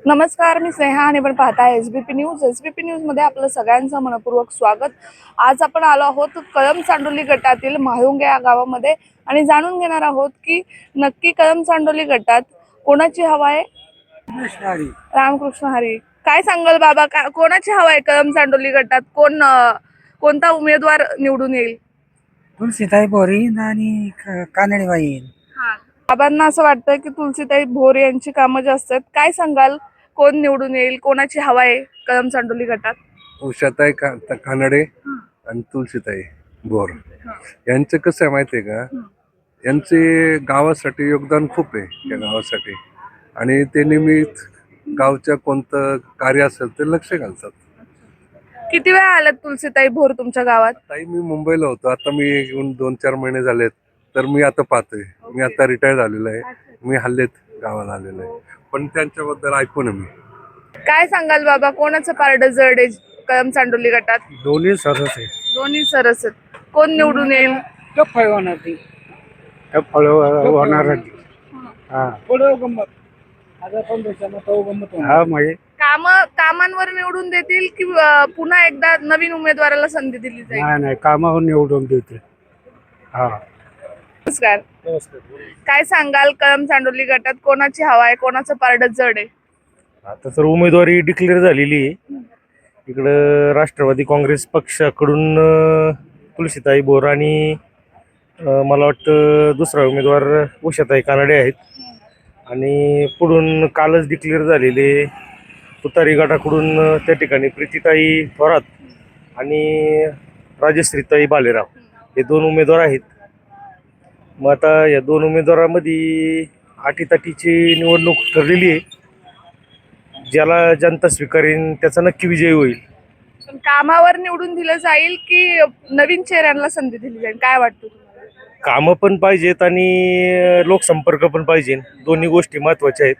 नमस्कार, मी स्नेहा आणि आपण पाहताय एसबीपी न्यूज. एसबीपी न्यूज मध्ये आपलं सगळ्यांचं मनपूर्वक स्वागत. आज आपण आलो आहोत कळम चांडोली गटातील म्हाळुंगे या गावामध्ये आणि जाणून घेणार आहोत की नक्की कळम चांडोली गटात कोणाची हवा आहे. रामकृष्ण हरी, काय सांगाल बाबा, कोणाची हवा आहे कळम चांडोली गटात? कोणता उमेदवार निवडून येईल? तुलसीताई बोरी आणि कानडीबाई. बाबांना असं वाटतं की तुलसीताई भोर यांची कामं जास्त आहेत. काय सांगाल, कोण निवडून येईल, कोणाची हवा आहे कळम चांडोली गटात? उषाताई कानडे आणि तुलसीताई बोर यांचं कसं आहे माहितीये का, यांचे गावासाठी योगदान खूप आहे या गावासाठी, आणि ते नियमित गावच्या कोणतं कार्य असेल ते लक्ष घालतात. किती वेळा आलात तुलसीताई भोर तुमच्या गावात? ताई, मी मुंबईला होतो, आता मी येऊन 2-4 महिने झालेत, तर मी आता पाहतोय. मी आता रिटायर झालेलो आहे, मी हल्लेत गावाला आलेलो आहे, पण त्यांच्याबद्दल ऐकून मी. काय सांगाल बाबा, कोणाचं पारड जड आहे कळम चांडोली गटात? दोन्ही सरस आहे. दोन्ही सरस आहेत. कोण निवडून येईल? फळ होणार ती फळ होणार हा म्हणजे कामांवर निवडून देतील की पुन्हा एकदा नवीन उमेदवाराला संधी दिली जाईल? नाही कामावर निवडून देते. हा नमस्कार, काय सांगाल, कळम चांडोली गटात कोणाची हवा आहे, कोणाचं पारड जड आहे? आता तर उमेदवारी डिक्लेअर झालेली आहे. इकडं राष्ट्रवादी काँग्रेस पक्षाकडून तुलसीताई बोर आणि मला वाटतं दुसरा उमेदवार उषाताई कानडे आहेत. आणि पुढून कालच डिक्लेअर झालेले तुतारी गटाकडून त्या ठिकाणी प्रीतीताई थोरात आणि राजश्रीताई बालेराव हे 2 उमेदवार आहेत. मग आता या 2 उमेदवारांमध्ये आटीताटीची निवडणूक ठरलेली आहे. ज्याला जनता स्वीकारेन त्याचा नक्की विजय होईल. पण कामावर निवडून दिलं जाईल की नवीन चेहऱ्यांना संधी दिली जाईल, काय वाटतं तुम्हाला? कामं पण पाहिजेत आणि लोकसंपर्क पण पाहिजे. दोन्ही गोष्टी महत्त्वाच्या आहेत.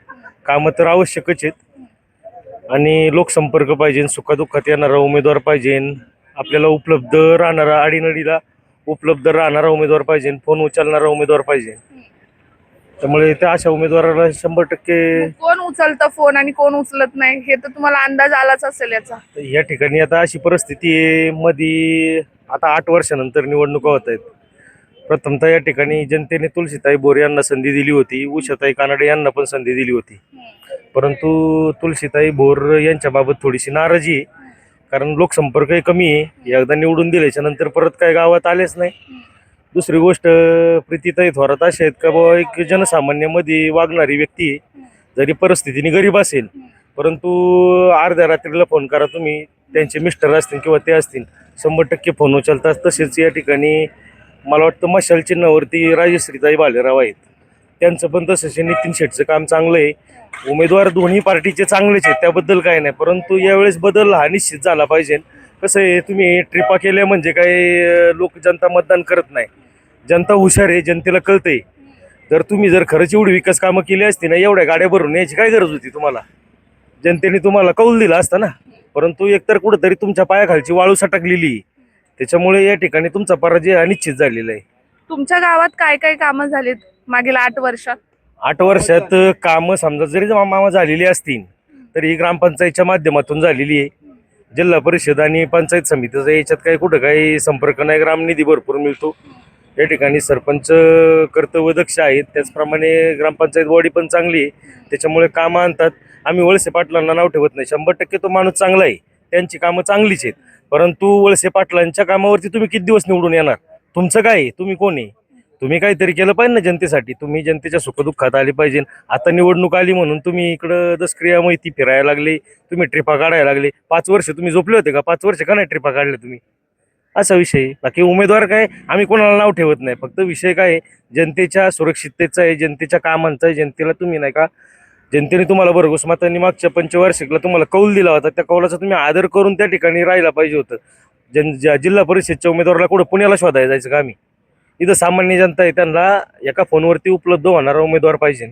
कामं तर आवश्यकच आहेत आणि लोकसंपर्क पाहिजे. सुखादुःखात येणारा उमेदवार पाहिजे. आपल्याला उपलब्ध राहणारा, अडीनडीला उपलब्ध राहणारा उमेदवार पाहिजे. फोन उचलणारा उमेदवार पाहिजे. त्यामुळे त्या अशा उमेदवाराला 100% कोण उचलतं फोन आणि कोण उचलत नाही हे तर तुम्हाला अंदाज आलाच असेल याचा. या ठिकाणी आता अशी परिस्थिती आहे, मध्ये आता 8 वर्षानंतर निवडणुका होत आहेत. प्रथमतः या ठिकाणी जनतेने तुलसीताई बोर यांना संधी दिली होती, उषाताई कानडे यांना पण संधी दिली होती. परंतु तुलसीताई बोर यांच्याबाबत थोडीशी नाराजी आहे, कारण लोकसंपर्कही कमी आहे. एकदा निवडून दिल्याच्या नंतर परत काय गावात आलेच नाही. दुसरी गोष्ट, प्रीतीताई थोरात अशा आहेत का बाबा एक जनसामान्यामध्ये वागणारी व्यक्ती आहे. जरी परिस्थितीने गरीब असेल, परंतु अर्ध्या रात्रीला फोन करा तुम्ही, त्यांचे मिस्टर असतील किंवा ते असतील, 100% फोन उचलतात. तसेच या ठिकाणी मला वाटतं मशाल चिन्हावरती राजश्रीताई बालेराव आहेत, त्यांचं पण तसंच. नितीन शेठचं काम चांगलं आहे. उमेदवार दोन्ही पार्टीचे चांगलेच आहेत, त्याबद्दल काय नाही. परंतु यावेळेस बदल हा निश्चित झाला पाहिजे. कसं आहे, तुम्ही ट्रिपा केल्या म्हणजे काही लोक जनता मतदान करत नाही. जनता हुशार आहे, जनतेला कळतंय. जर खरंच एवढी विकास कामं केली असती ना, एवढ्या गाड्या भरून यायची काय गरज होती तुम्हाला? जनतेने तुम्हाला कौल दिला असता ना. परंतु एकतर कुठंतरी तुमच्या पायाखालची वाळू सटकलेली, त्याच्यामुळे या ठिकाणी तुमचा पराजय अनिश्चित झालेला आहे. तुमच्या गावात काय काय कामं झालीत मागील 8 वर्षात? 8 वर्षात कामं समजा जरी मामा झालेली असतील तरी ग्रामपंचायतच्या माध्यमातून झालेली आहे. जिल्हा परिषद आणि पंचायत समितीचा याच्यात काही कुठं काही संपर्क नाही. ग्रामनिधी भरपूर मिळतो. या ठिकाणी सरपंच कर्तव्यदक्ष आहेत, त्याचप्रमाणे ग्रामपंचायत बॉडी पण चांगली आहे, त्याच्यामुळे कामं आणतात. आम्ही वळसे पाटलांना नाव ठेवत नाही. 100% तो माणूस चांगला आहे, त्यांची कामं चांगलीच आहेत. परंतु वळसे पाटलांच्या कामावरती तुम्ही किती दिवस निवडून येणार? तुमचं काय आहे? तुम्ही कोण आहे? तुम्ही काहीतरी केलं पाहिजे ना जनतेसाठी. तुम्ही जनतेच्या सुखदुःखात आले पाहिजे. आता निवडणूक आली म्हणून तुम्ही इकडं दसक्रिया माहिती फिरायला लागले, तुम्ही ट्रिपा काढायला लागले. 5 वर्ष तुम्ही झोपले होते का? 5 वर्ष का नाही ट्रिपा काढल्या तुम्ही? असा विषय. बाकी उमेदवार काय आम्ही कोणाला नाव ठेवत नाही. फक्त विषय काय आहे, जनतेच्या सुरक्षिततेचा आहे, जनतेच्या कामांचा आहे. जनतेला तुम्ही नाही का, जनतेने तुम्हाला भरघोस मतांनी मागच्या पंचवार्षिकला तुम्हाला कौल दिला होता, त्या कौलाचा तुम्ही आदर करून त्या ठिकाणी राहायला पाहिजे होतं. जिल्हा परिषदच्या उमेदवाराला कुठं पुण्याला शोधायला जायचं का आम्ही? इथं सामान्य जनता आहे, त्यांना एका फोनवरती उपलब्ध होणारा उमेदवार पाहिजे.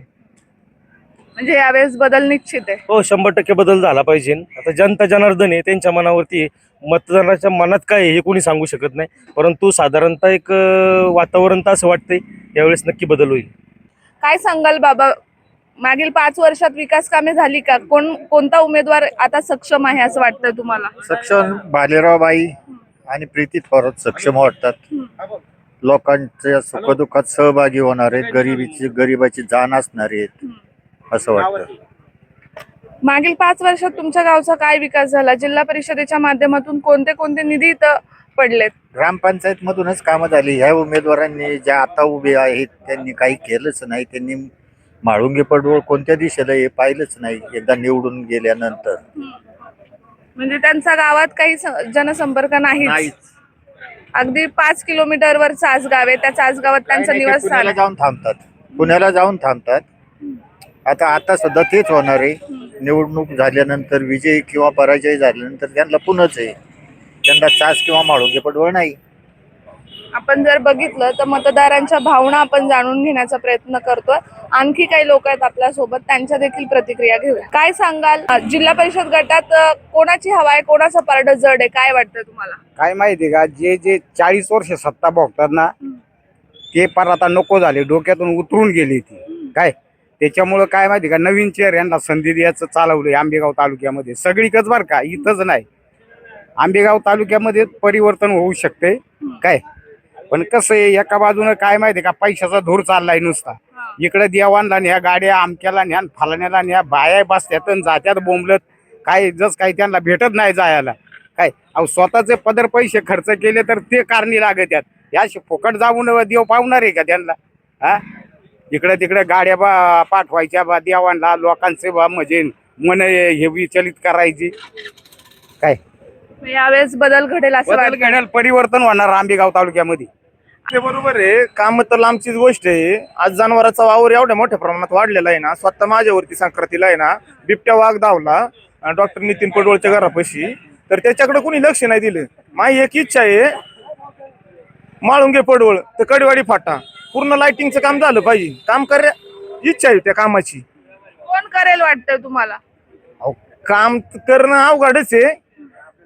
म्हणजे यावेळेस बदल निश्चित आहे? हो, 100% बदल झाला पाहिजे. आता जनता जनार्दन आहे, त्यांच्या मनावरती. मतदाराच्या मनात काय आहे हे कोणी सांगू शकत नाही. परंतु साधारणतः एक वातावरण तर असं वाटतंय यावेळेस नक्की बदल होईल. काय सांगाल बाबा, मागील 5 वर्षात विकास कामे झाली का? कोणता उमेदवार आता सक्षम आहे असं वाटतंय तुम्हाला? सक्षम भालेरावबाई आणि प्रीती थोरात सक्षम वाटतात. लोकांच्या सुखदुःखात सहभागी होणार आहेत, गरिबाची जाण असणार आहेत असं वाटतं. मागील 5 वर्षात तुमच्या गावचा काय विकास झाला? जिल्हा परिषदेच्या माध्यमातून कोणते कोणते निधी इथं पडलेत? ग्रामपंचायत मधूनच कामं झाली. ह्या उमेदवारांनी ज्या आता उभे आहेत त्यांनी काही केलंच नाही. त्यांनी म्हाळुंगे पडवळ कोणत्या दिशेला हे पाहिलंच नाही एकदा निवडून गेल्यानंतर. म्हणजे त्यांचा गावात काही जनसंपर्क नाही. अगदी 5 किलोमीटरवर चासगाव आहे, त्या चासगावात त्यांचं निवासस्थान पुण्याला आहे. जाऊन थांबतात. आता सुद्धा तेच होणार आहे. निवडणूक झाल्यानंतर विजय किंवा पराजय झाल्यानंतर त्यांना पुन्हाच आहे. त्यांना चास किंवा म्हाळुंगे पडवळ नाही. आपण जर बघितलं तर मतदारांच्या भावना आपण जाणून घेण्याचा प्रयत्न करतोय. आणखी काही लोक आहेत आपल्या सोबत, त्यांच्या देखील प्रतिक्रिया घेऊया. काय सांगाल, जिल्हा परिषद गटात कोणाची हवा आहे, कोणाचं पारडं जड आहे, काय वाटतं तुम्हाला? काय माहिती का, जे 40 वर्ष सत्ता भोगतात ना ते पार आता नको झाले, डोक्यातून उतरून गेली ती. काय त्याच्यामुळं काय माहिती का, नवीन चेहर यांना संधी द्यायचं चालवलंय आंबेगाव तालुक्यामध्ये. सगळीकच बरं का, इथंच नाही, आंबेगाव तालुक्यामध्ये परिवर्तन होऊ शकते. काय पण कसं आहे, एका बाजूनं काय माहिती का, पैशाचा धूर चाललाय नुसता. इकडे देवांना न्या, गाड्या आमक्याला न्या, फालण्याला न्या, बाया बसत्यात जात्यात बोंबलत. काय जस काही त्यांना भेटत नाही जायला. काय अहो, स्वतःचे पदर पैसे खर्च केले तर ते कारणी लागत आहेत. याशी फुकट जाऊन देव पावणार आहे का त्यांना? हा, इकडे तिकडे गाड्या पाठवायच्या बा देवांना, लोकांचे बा म्हणजे मन हे विचलित करायची. काय यावेळेस बदल घडेल असं बदल वाटतं? घडेल, परिवर्तन होणार आंबेगाव तालुक्यामध्ये. ते बरोबर आहे, काम तर लांबचीच गोष्ट आहे. आज जनावरांचा वावर एवढ्या मोठ्या प्रमाणात वाढलेला आहे ना, स्वतः माझ्यावरती संक्रांतीला आहे ना बिबट्या वाघ धावला डॉक्टर नितीन पडवळच्या घरापाशी, तर त्याच्याकडे कोणी लक्ष नाही दिलं. माझी एक इच्छा आहे, म्हाळुंगे पडवळ तर कडेवाडी फाटा पूर्ण लाइटिंगचं काम झालं पाहिजे. काम कर, इच्छा आहे त्या कामाची. कोण करेल वाटतंय तुम्हाला? काम करणं अवघडच आहे,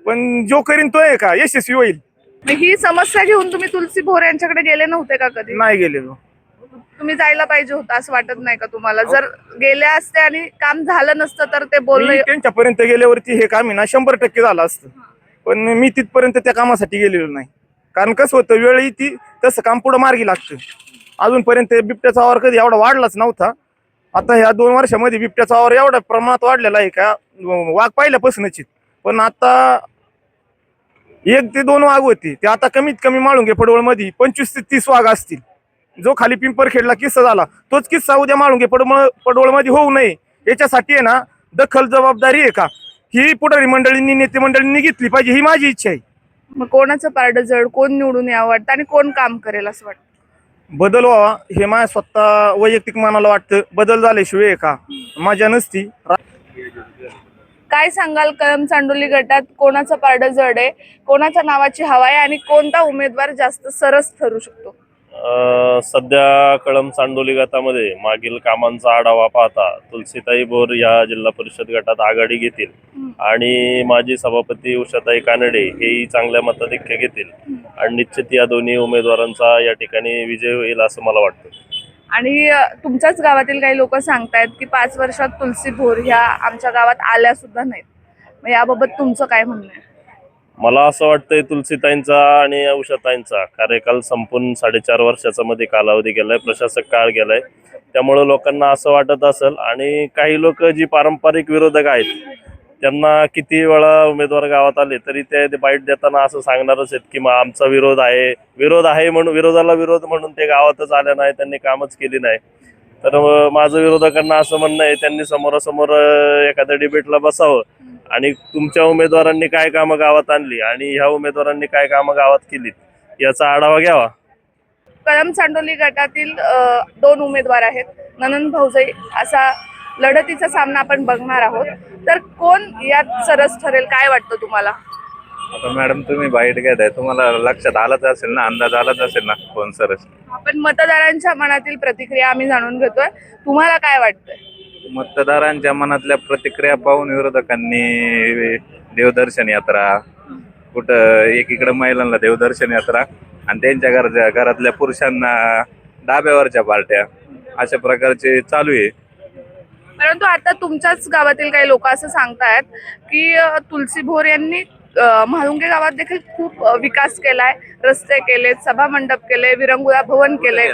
पण जो करीन तो आहे का यशस्वी होईल. मग ही समस्या घेऊन तुम्ही तुलसी भोर यांच्याकडे गेले नव्हते का कधी? नाही गेलेलो. तुम्ही जायला पाहिजे होतं असं वाटत नाही का तुम्हाला? जर गेले असते आणि काम झालं नसतं तर ते मी बोलणं. त्यांच्यापर्यंत गेल्यावरती हे काम आहे ना 100% झालं असतं, पण मी तिथपर्यंत त्या कामासाठी गेलेलो नाही. कारण कसं होतं, वेळही ती तसं काम पुढं मार्गी लागतं. अजूनपर्यंत बिबट्याचा वावर कधी एवढा वाढलाच नव्हता. आता ह्या 2 वर्षामध्ये बिबट्याचा वावर एवढ्या प्रमाणात वाढलेला आहे का, वाघ पहिल्यापासूनच. पण आता 1 ते 2 वाघ होती, ते आता कमीत कमी म्हाळुंगे पडवळमध्ये 25 ते 30 वाघ असतील. जो खाली पिंपरखेडला किस्सा झाला तोच किस्सा उद्या म्हाळुंगे पडवळमध्ये होऊ नये याच्यासाठी आहे ना दखल जबाबदारी आहे का, ही पुढारी मंडळींनी, नेते मंडळींनी घेतली पाहिजे, ही माझी इच्छा आहे. मग कोणाचं पारडं जड, कोण निवडून यावं वाटतं आणि कोण काम करेल असं वाटतं? बदल व्हावा हे माझ्या स्वतः वैयक्तिक मनाला वाटतं. बदल झाल्याशिवाय आहे का माझ्या नसती. काय सांगाल, कळम चांडोली गटात कोणाचं पारडं जड आहे, कोणाच्या नावाची हवा आहे आणि कोणता उमेदवार जास्त सरस ठरू शकतो? सध्या कळम चांडोली गटामध्ये मागील कामांचा आढावा पाहता तुलसीताई बोर या जिल्हा परिषद गटात आघाडी घेतील आणि माजी सभापती उषाताई कानडे हेही चांगल्या मताधिक्य घेतील आणि निश्चित या दोन्ही उमेदवारांचा या ठिकाणी विजय होईल असं मला वाटतं. आणि तुमच्याच गावातील काही लोक सांगतायत की 5 वर्षात तुलसी भोर ह्या आमच्या गावात आल्या सुद्धा नाहीत. मग याबाबत तुमचं काय म्हणणं आहे? मला असं वाटतंय तुलसीताईंचा आणि उषाताईंचा कार्यकाल संपून 4.5 वर्षाचा मध्ये कालावधी गेलाय, प्रशासक काळ गेलाय. त्यामुळे लोकांना असं वाटत असेल आणि काही लोक जी पारंपरिक विरोधक आहेत त्यांना किती वेळा उमेदवार गावात आले तरी ते बाईट देताना असं सांगणारच आहेत की मग आमचा विरोध आहे म्हणून, विरोधाला विरोध म्हणून ते गावातच आले नाही, त्यांनी कामच केली नाही. तर माझं विरोधकांना असं म्हणणं आहे, त्यांनी समोरासमोर एखाद्या डिबेटला बसावं आणि तुमच्या उमेदवारांनी काय कामं गावात आणली आणि ह्या उमेदवारांनी काय कामं गावात केलीत याचा आढावा घ्यावा. कळम चांडोली गटातील 2 उमेदवार आहेत, ननंद भाऊजाई असा लढतीचा सामना आपण बघणार आहोत. तर कोण यात सरस ठरेल, काय वाटतं तुम्हाला? आता मॅडम तुम्ही बाईट घेताय, तुम्हाला लक्षात आलाच असेल ना, अंदाज आलाच असेल ना कोण सरस. आपण मतदारांच्या मनातील प्रतिक्रिया आम्ही जाणून घेतोय, तुम्हाला काय वाटतंय? मतदारांच्या मनातल्या प्रतिक्रिया पाहून विरोधकांनी देवदर्शन यात्रा, कुठं एकीकडे महिलांना देवदर्शन यात्रा आणि त्यांच्या घरातल्या पुरुषांना डाब्यावरच्या पार्ट्या अशा प्रकारचे चालू आहे. परंतु आता तुमच्याच गावातील काही लोक असं सांगतायत की तुलसी भोर यांनी म्हाळुंगे गावात देखील खूप विकास केलाय, रस्ते केलेत, सभा मंडप केले, विरंगुळा भवन केले.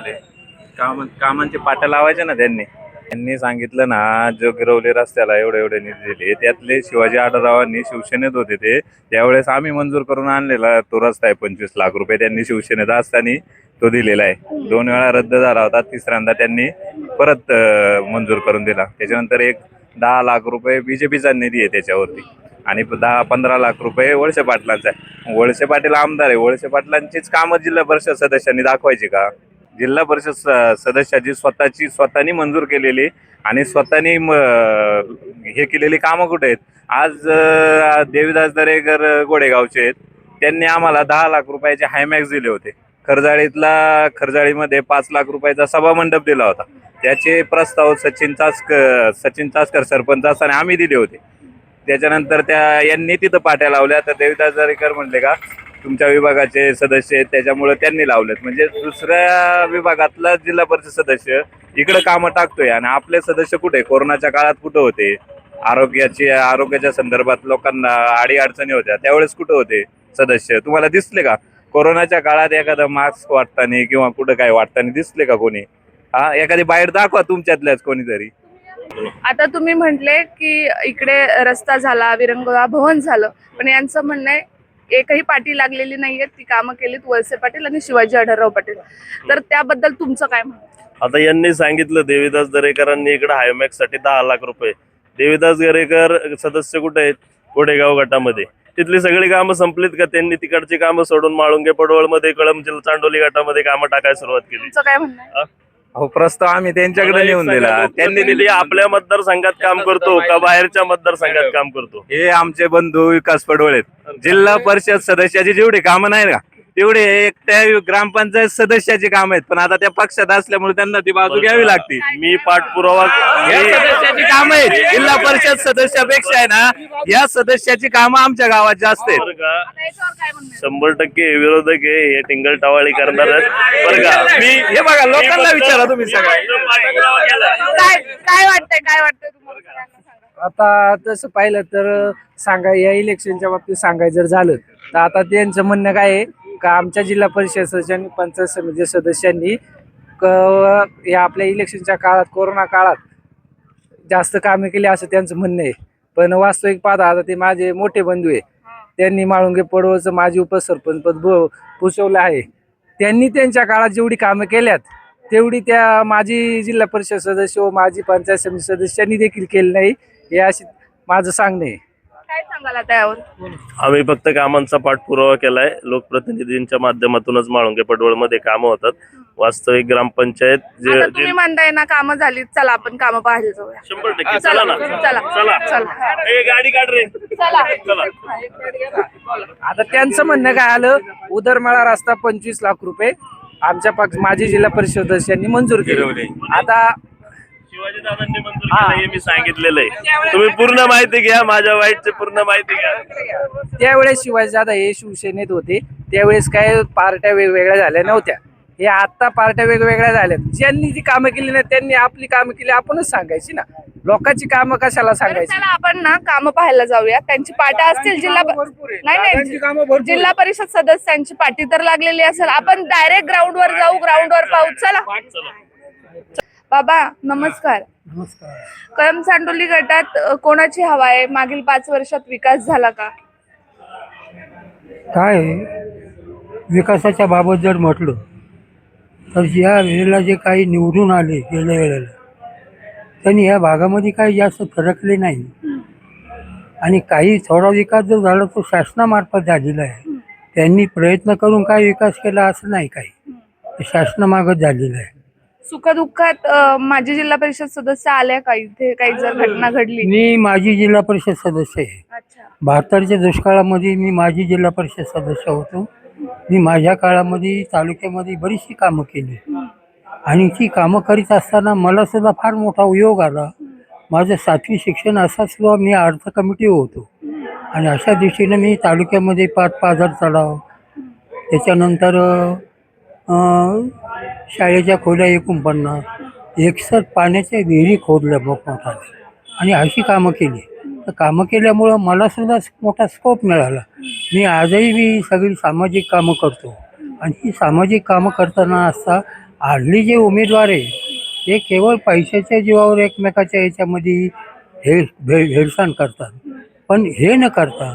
कामांचे पाट्या लावायचे ना त्यांनी सांगितलं ना, जो गिरवले रस्त्याला एवढे एवढे निधी दिले, त्यातले शिवाजी आढळरावांनी शिवसेनेत होते ते, त्यावेळेस आम्ही मंजूर करून आणलेला तो रस्ता आहे. 25 लाख रुपये त्यांनी शिवसेनेत असताना तो दिलेला आहे. 2 वेळा रद्द झाला होता, तिसऱ्यांदा त्यांनी परत मंजूर करून दिला. त्याच्यानंतर एक 10 लाख रुपये बीजेपीचा निधी आहे त्याच्यावरती, आणि 10-15 लाख रुपये वळसे पाटलांचा आहे. वळसे पाटील आमदार आहे, वळसे पाटलांचीच कामं जिल्हा परिषद सदस्यांनी दाखवायची का? जिल्हा परिषद सदस्याची स्वतःनी मंजूर केलेली आणि स्वतःनी हे केलेली कामं कुठे आहेत? आज देवीदास दरेकर गोडेगावचे आहेत, त्यांनी आम्हाला 10 लाख रुपयाचे हायमॅक्स दिले होते. खरजाळीमध्ये 5 लाख रुपयाचा सभा मंडप दिला होता. त्याचे प्रस्ताव सचिन चासकर सरपंच असताना आम्ही दिले होते. त्याच्यानंतर यांनी तिथं पाट्या लावल्या, तर देवीदास दरेकर म्हणले का तुमच्या विभागाचे सदस्य आहेत, त्याच्यामुळे त्यांनी लावलेत. म्हणजे दुसऱ्या विभागातला जिल्हा परिषद सदस्य इकडे कामं टाकतोय, आणि आपले सदस्य कुठे? कोरोनाच्या काळात कुठं होते? आरोग्याच्या संदर्भात लोकांना अडीअडचणी होत्या, त्यावेळेस कुठं होते सदस्य? तुम्हाला दिसले का कोरोनाच्या काळात एखादा मास्क वाटताना किंवा कुठं काय वाटताना दिसले का कोणी? एखादी बाहेर दाखवा तुमच्यातल्याच कोणीतरी. आता तुम्ही म्हटले की इकडे रस्ता झाला, विरंगुळा भवन झालं, पण यांचं म्हणणं आहे एकही पाटी लागलेली नाहीये, ती कामं केलीत वळसे पाटील आणि शिवाजी आढळराव पाटील. तर त्याबद्दल तुमचं काय म्हणणं? आता यांनी सांगितलं देवीदास दरेकरांनी इकडे हायमॅक्स साठी 10 लाख रुपये. देवीदास दरेकर सदस्य कुठे आहेत? कोडेगाव गटामध्ये. तिथली सगळी कामं संपलीत का? त्यांनी तिकडची कामं सोडून माळुंगे पडवळमध्ये, कळम चांडोली गटामध्ये कामं टाकायला सुरुवात केली. तुमचं काय म्हणणं आहे? अहो, प्रस्ताव आम्ही त्यांच्याकडे नेऊन दिला, त्यांनी दिली. आपल्या मतदारसंघात काम करतो का बाहेरच्या मतदारसंघात काम करतो? हे आमचे बंधू विकास पडवळ आहेत. जिल्हा परिषद सदस्याची जेवढी कामं नाही का तेवढे एकट्या ग्रामपंचायत सदस्याची कामं आहेत, पण आता त्या पक्षात असल्यामुळे त्यांना ती बाजू घ्यावी लागते. मी पाठपुरावा या सदस्याची कामं आहेत, जिल्हा परिषद सदस्यापेक्षा आहे ना या सदस्याची कामं आमच्या गावात जास्त आहेत. बरं का, आता याच्यावर काय म्हणणं आहे? 100% विरोधक आहे हे, टिंगल टावाळी करणार आहेत. बरं का, मी हे बघा, लोकांना विचारा तुम्ही सगळं. काय वाटतंय तुम्हाला सगळ्यांना सांगा. आता तसं पाहिलं तर या इलेक्शनच्या बाबतीत सांगायचं जर झालं तर आता त्यांचं म्हणणं काय आहे का आमच्या जिल्हा परिषद सदस्यांनी, पंचायत समिती सदस्यांनी या आपल्या इलेक्शनच्या काळात, कोरोना काळात जास्त कामे केली असं त्यांचं म्हणणं आहे. पण वास्तविक पाहता आता ते माझे मोठे बंधू आहे, त्यांनी माळुंगे पडवळचं माजी उपसरपंच पद भूषवलं आहे. त्यांनी त्यांच्या काळात जेवढी कामं केल्यात तेवढी त्या माजी जिल्हा परिषद सदस्य व माजी पंचायत समिती सदस्यांनी देखील केली नाही, हे अशी माझं सांगणं आहे. काय सांगाल आता यावर? आम्ही फक्त कामांचा पाठपुरावा केलाय. लोकप्रतिनिधींच्या माध्यमातूनच माळुंगे पडवळमध्ये कामं होतात. वास्तविक ग्रामपंचायत आता तुम्ही म्हणताय ना कामं झाली, चला आपण कामं पाहायला जाऊया. 100% चला चला ना, चला. ए, गाडी काढ रे. चला. आता त्यांचं म्हणणं काय आलं, उदरमाळा रस्ता 25 लाख रुपये आमच्या माजी जिल्हा परिषद सदस्यांनी मंजूर केले. आता शिवाजी दादांनी मंजूर केलं हे मी सांगितलेलं आहे. तुम्ही पूर्ण माहिती घ्या, माझ्या वाईटची पूर्ण माहिती घ्या. त्यावेळेस शिवाजीदादा हे शिवसेनेत होते, त्यावेळेस काय पार्ट्या वेगवेगळ्या झाल्या नव्हत्या. हे आता पार्ट्या वेगवेगळ्या झाल्यात. ज्यांनी जी कामं केली ना त्यांनी आपली कामं केली, आपणच सांगायची ना, लोकांची कामं कशाला सांगायची. चला आपण ना कामं पाहायला जाऊया. त्यांची पाट्या असतील नाही, जिल्हा परिषद सदस्यांची पाटी तर लागलेली असेल. आपण डायरेक्ट ग्राउंडवर जाऊ, ग्राउंडवर पाहू. चला बाबा नमस्कार. कळम चांडोली गटात कोणाची हवा आहे? मागील 5 वर्षात विकास झाला का? काय विकासाच्या बाबत जर म्हटलं तर या वेळेला जे काही निवडून आले गेल्या वेळेला त्यांनी या भागामध्ये काही जास्त फरकले नाही, आणि काही थोडा विकास जर झाला तो शासनामार्फत झालेला आहे. त्यांनी प्रयत्न करून काय विकास केला असं नाही, काही शासनामार्फत झालेलं आहे. सुखदुःखात माजी जिल्हा परिषद सदस्य आल्या का इथे? काही जर घटना घडली? मी माजी जिल्हा परिषद सदस्य आहे. अच्छा. 72च्या दुष्काळामध्ये मी माजी जिल्हा परिषद सदस्य होतो. मी माझ्या काळामध्ये तालुक्यामध्ये बरीचशी कामं केली, आणि ती कामं करीत असताना मला सुद्धा फार मोठा उपयोग आला. माझं 7वी शिक्षण असताना मी अर्थ कमिटी होतो, आणि अशा दृष्टीने मी तालुक्यामध्ये 5 पाझर तलाव, त्याच्यानंतर शाळेच्या खोल्या 49, 61 पाण्याच्या विहिरी खोदल्या मोठमोठ्या. आणि अशी कामं केली. तर कामं केल्यामुळं मला सुद्धा मोठा स्कोप मिळाला. मी सगळी सामाजिक कामं करतो आणि ही सामाजिक कामं करताना असता हल्ली जे उमेदवार आहे ते केवळ पैशाच्या जीवावर एकमेकाच्या याच्यामध्ये हेळसांड करतात. पण हे न करता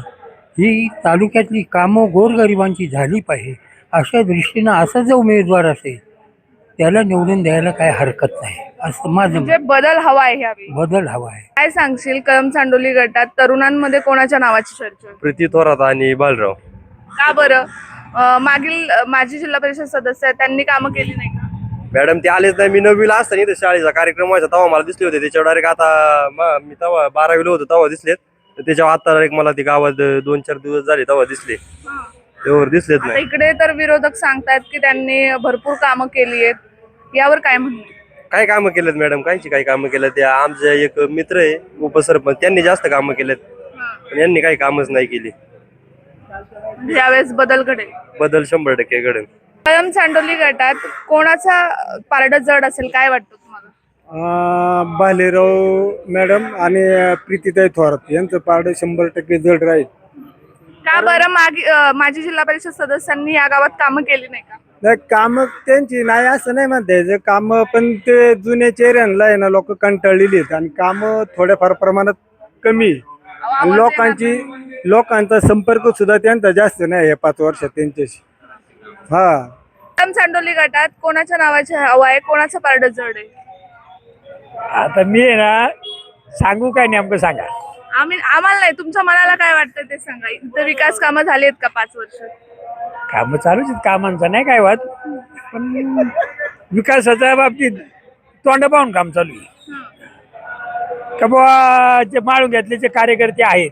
ही तालुक्यातली कामं गोरगरिबांची झाली पाहिजे अशा दृष्टीनं असं जर उमेदवार असेल त्याला निवडून द्यायला काय हरकत नाही असं माझं म्हणजे बदल हवा आहे ह्यावेळी. बदल हवा आहे. काय सांगशील कळम चांडोली गटात तरुणांमध्ये कोणाच्या नावाची चर्चा आहे? प्रीती थोरात आणि बालराव. का बरं? मागील माजी जिल्हा परिषद सदस्य आहेत, त्यांनी कामं केली नाही का? मॅडम ते आलेच नाही. मी 9वीला असताना इथे शाळेचा कार्यक्रम व्हायचा तेव्हा मला दिसले होते. त्याच्यावर डायरेक्ट आता मी तेव्हा 12वीला होतो तेव्हा दिसलेत. तर त्याच्यावर आता डायरेक्ट मला ते गावात 2-4 दिवस झाले तेव्हा दिसले. तेव्हा दिसलेच आता नाही. इकडे तर विरोधक सांगतायत की त्यांनी भरपूर कामं केली आहेत. यावर काय म्हणणं? काय कामं केलेत मॅडम? कायची काही कामं केलेत? त्या आमचे एक मित्र आहे उपसरपंच, त्यांनी जास्त कामं केलेत पण यांनी काही कामच नाही केली. म्हणजे यावेळेस बदल घडेल. बदल 100% घडेल. कळम चांडोली गटात कोणाचा पारडं जड असेल काय वाटतं तुम्हाला? बालेराव मॅडम आणि प्रीतीताई थोरात यांचं पारडं 100% जड राहील. का बरं? माजी जिल्हा परिषद सदस्यांनी या गावात कामं केली नाही का? नाही कामं त्यांची नाही असं नाही म्हणता यायचं. कामं पण ते जुन्या चेहऱ्यांना आहे ना लोक कंटाळलेली आहेत आणि कामं थोड्याफार प्रमाणात कमी आहे. आणि लोकांचा संपर्क सुद्धा त्यांचा जास्त नाही या 5 वर्षात त्यांच्याशी. कळम चांडोली गटात कोणाच्या नावाची हवा आहे, कोणाचं पारडं जड आहे? आता मी आहे ना सांगू काय नेमकं सांगा. आम्हाला नाही, तुमच्या मनाला काय वाटतं ते सांगा. इथं विकास कामं झाली आहेत का 5 वर्षात? कामं चालूच आहेत, कामांचा नाही काय वाद, पण विकासाच्या बाबतीत तोंड पाहून काम चालू आहे. का बुवा जे माळुंग्यातले जे कार्यकर्ते आहेत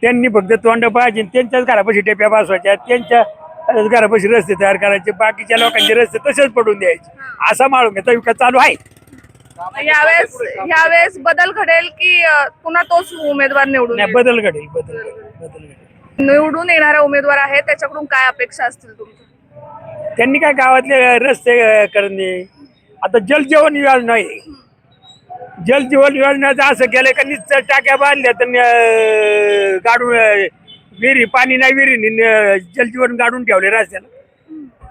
त्यांनी फक्त तोंड पाहायचे, त्यांच्याच घरापाशी टेप्या बसवायच्या, त्यांच्या घरापाशी रस्ते तयार करायचे, बाकीच्या लोकांचे रस्ते तसेच पडून द्यायचे. असा माळुंग्याचा विकास चालू आहे. यावेळेस बदल घडेल की पुन्हा तोच उमेदवार निवडून नाही, येईल? बदल घडेल, बदल घडेल. निवडून येणारा उमेदवार आहे त्याच्याकडून काय अपेक्षा असतील तुमच्या? त्यांनी काय गावातले रस्ते करणे, आता जलजीवन योजना आहे. जलजीवन योजनेचं असं केलं का नुसतं टाक्या बांधल्या तर गाडून विहिरी पाणी नाही विहिरी जलजीवन गाडून ठेवले रस्त्याला.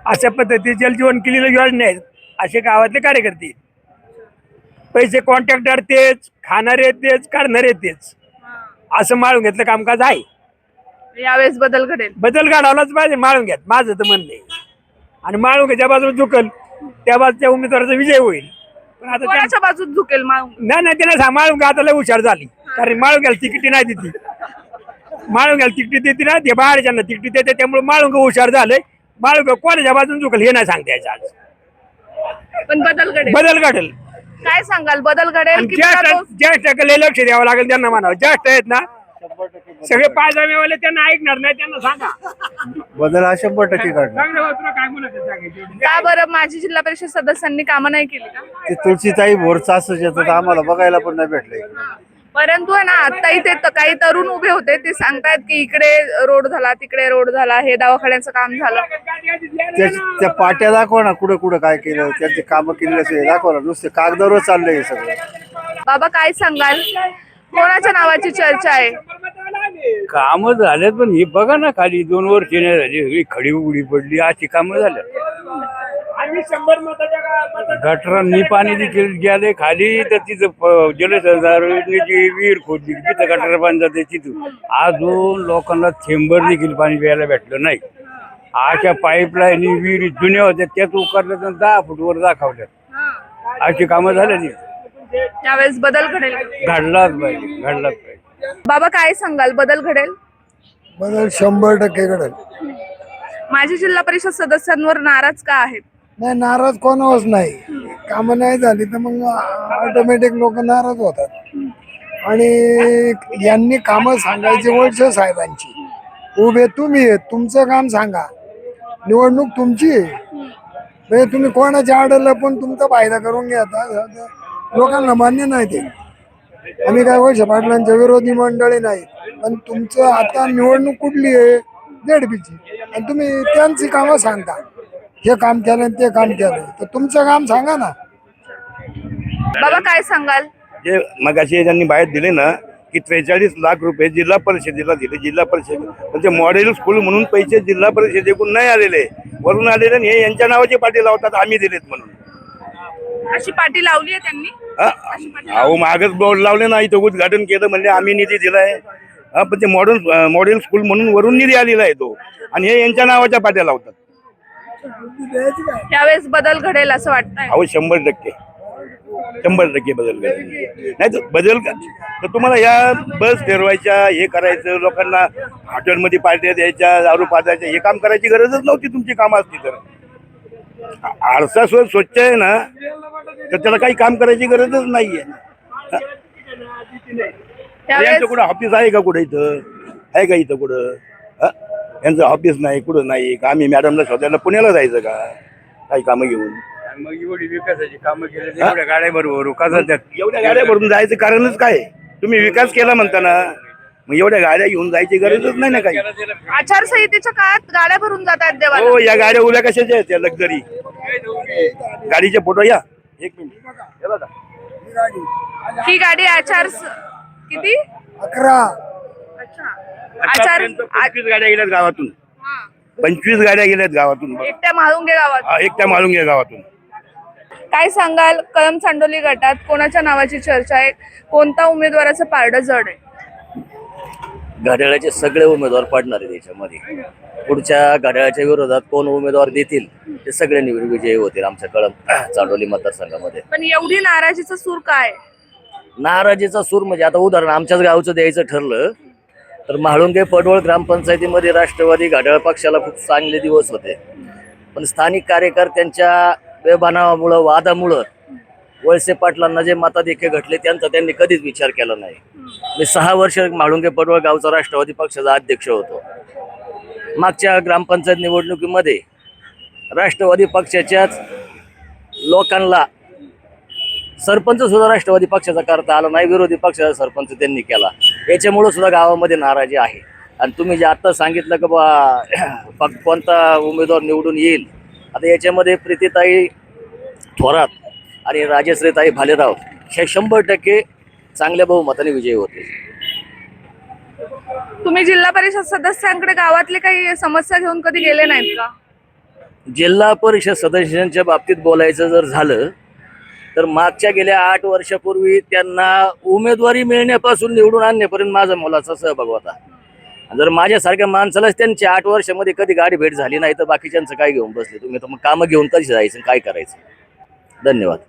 अशा पद्धती जलजीवन केलेल्या योजना आहेत. असे गावातले कार्यकर्ते आहेत. पैसे कॉन्ट्रॅक्टर तेच, खाणारे तेच, काढणारे तेच, असं माळून घेतलं कामकाज आहे. यावेळेस बदल घडेल. बदल घडावलाच पाहिजे माळून घ्यात, माझं तर म्हणणं आहे. आणि माळून ज्या बाजूला झुकल त्या बाजूच्या उमेदवाराचा विजय होईल. पण आता कोणाच्या बाजूत झुकेल नाही त्यांना सांग माळून आता लय हुशार झाली, कारण माळून घ्यायला तिकिटी नाही देते. माळून घ्यायला तिकिटी देते ना, ते बाहेरच्यांना तिकिटी देते, त्यामुळे माळून हुशार झालंय. माळून कोणाच्या बाजून झुकल हे नाही सांगता यायचं आज. पण बदल घडेल. बदल घडेल. काय सांगाल? बदल घडेल की पुन्हा तोच? ज्येष्ठ लक्ष द्यावं लागेल त्यांना, म्हणावं ज्येष्ठ आहेत ना सगळे पायजामेवाले, त्यांना ऐकणार नाही, त्यांना सांगा. बदल हा 100% घडला. चांगलं होतं ना, काय बोलायचं सांगायचं. का बरं माजी जिल्हा परिषद सदस्यांनी कामं नाही केली का? ते तुळशीताई भोरचा असं येतं आम्हाला बघायला पण नाही भेटलं. परंतु आहे ना, आता इथे काही तरुण उभे होते, ते सांगतायत की इकडे रोड झाला, तिकडे रोड झाला, हे दवाखान्याचं काम झालं. त्या पाट्या दाखवा ना, कुठं कुठं काय केलं, त्यांचे कामं केलेले असेल दाखवा ना. नुसते कागदावर चाललंय हे सगळं. बाबा काय सांगाल? कोणाच्या नावाची चर्चा आहे? कामं झाल्यात, पण ही बघा ना खाली 2 वर्ष नाही झाली, सगळी खडी उघडी पडली, अशी कामं झाल्या. गटरांनी पाणी देखील गेले खाली, तर तिथं जलसंधारणाची विहीर खोदली, तिथं गटर बांधलं जाते तिथून. अजून लोकांना थेंबर देखील पाणी प्यायला भेटलं नाही. अशा पाईपलाईन विहिरी जुन्या होत्या त्याच उकारल्या तर 10 फूटवर दाखवल्या. अशी कामं झालेली. त्यावेळेस बदल घडेल. घडलाच पाहिजे. बाबा काय सांगाल? बदल घडेल? बदल 100% घडेल. माजी जिल्हा परिषद सदस्यांवर नाराज का आहेत? नाही नाराज कोणावरच नाही. कामं नाही झाली तर मग ऑटोमॅटिक लोक नाराज होतात. आणि यांनी कामं सांगायची वळसे साहेबांची. उभे तुम्ही आहेत, तुमचं काम सांगा. निवडणूक तुमची आहे, म्हणजे तुम्ही कोणाच्या आडलं पण तुमचा फायदा करून घ्या. लोकांना मान्य नाही ते. आम्ही काय वळसे पाटलांच्या विरोधी मंडळी नाही, पण तुमचं आता निवडणूक कुठली आहे? जेडपीची. आणि तुम्ही त्यांची कामं सांगता, हे काम केलं ते काम केलं, तर तुमचं काम सांगा ना. बाबा काय सांगाल? जे मगाशी त्यांनी बाहेर दिले ना की 43 लाख रुपये जिल्हा परिषदेला दिले. जिल्हा परिषद पण ते मॉडेल स्कूल म्हणून पैसे जिल्हा परिषदेकडून नाही आलेले, वरून आलेले आणि हे यांच्या नावाचे पाठी लावतात आम्ही दिलेत म्हणून. अशी पाटी लावली आहे त्यांनी. हा? अहो मागच बोर्ड लावले ना, इथं उद्घाटन केलं म्हणजे आम्ही निधी दिलाय. हा, पण ते मॉडेल स्कूल म्हणून वरून निधी आलेला आहे तो, आणि हे यांच्या नावाच्या पाट्या लावतात. यावेळेस बदल घडेल असं वाटतंय. अहो 100% बदल घडेल. नाही तर बदल तर तुम्हाला या बस फिरवायच्या, हे करायचं, लोकांना हॉटेलमध्ये पार्ट्या द्यायच्या, दारू पाजायच्या, हे काम करायची गरजच नव्हती. तुमची कामं असती तर आरसा स्वच्छ आहे ना, तर त्याला काही काम करायची गरजच नाहीये. यांचं कुठं ऑफिस आहे का कुठं इथं? आहे का इथं कुठं? यांचं ऑफिस नाही, कुठं नाही. का आम्ही मॅडमला शोधायला पुण्याला जायचं का काही कामं घेऊन? मग एवढी विकासाची कामं केली एवढ्या गाड्या बरोबर एवढ्या गाड्या भरून जायचं कारणच काय? तुम्ही विकास केला म्हणता ना, मग एवढ्या गाड्या घेऊन जायची गरजच नाही ना काही. आचारसंहितेच्या काळात गाड्या भरून जातात देवाला. हो, या गाड्या उद्या कशाच्या आहेत? लक्झरी गाडीचे फोटो या. एक मिनिट, हे बघा. ही गाडी किती 11 आचार 25 गाड्या गेल्यात गावातून. 25 गाड्या गेल्यात गावातून. एकट्या म्हाळुंगे गावात. हा, एकट्या मालुंगे गावातून. काय सांगाल, कळम चांडोली गटात कोणाच्या नावाची चर्चा आहे? कोणता उमेदवाराचं पारडं जड आहे? घड्याळाचे सगळे उमेदवार पडणार आहे त्याच्यामध्ये. पुढच्या घड्याळाच्या विरोधात कोण उमेदवार देतील ते सगळे विजयी होतील आमच्या कळम चांडोली मतदारसंघामध्ये. पण एवढी नाराजीचा सूर काय? नाराजीचा सूर म्हणजे आता उदाहरण आमच्याच गावचं द्यायचं ठरलं तर म्हाळुंगे पडवळ ग्रामपंचायतीमध्ये राष्ट्रवादी घड्याळ पक्षाला खूप चांगले दिवस होते, पण स्थानिक कार्यकर्त्यांच्या बेबनावामुळं, वादामुळं वळसे पाटलांना जे मताधिक्य घटले त्यांचा त्यांनी कधीच विचार केला नाही. मी 6 वर्ष म्हाळुंगे पडवळ गावचा राष्ट्रवादी पक्षाचा अध्यक्ष होतो. मागच्या ग्रामपंचायत निवडणुकीमध्ये राष्ट्रवादी पक्षाच्याच लोकांना सरपंच सुद्धा राष्ट्रवादी पक्षाचा करता आला नाही, विरोधी पक्षाचा सरपंच त्यांनी केला. याच्यामुळं सुद्धा गावामध्ये नाराजी आहे. आणि तुम्ही जे आता सांगितलं की बा कोणता उमेदवार निवडून येईल, आता याच्यामध्ये प्रीतीताई थोरात आणि राजश्रीताई भालेराव हे 100% चांगल्या बहुमताने विजयी होते. तुम्ही जिल्हा परिषद सदस्यांकडे गावातले काही समस्या घेऊन कधी गेले नाहीत का? जिल्हा परिषद सदस्यांच्या बाबतीत बोलायचं जर झालं तर मागच्या गेल्या 8 वर्षापूर्वी त्यांना उमेदवारी मिळण्यापासून निवडून आणण्यापर्यंत माझा मोलाचा सहभाग होता. जर माझ्यासारख्या माणसालाच त्यांच्या 8 वर्षामध्ये कधी गाडी भेट झाली नाही तर बाकीच्यांचं काय घेऊन बसले तुम्ही? तर मग कामं घेऊन कधी जायचं, काय करायचं? धन्यवाद.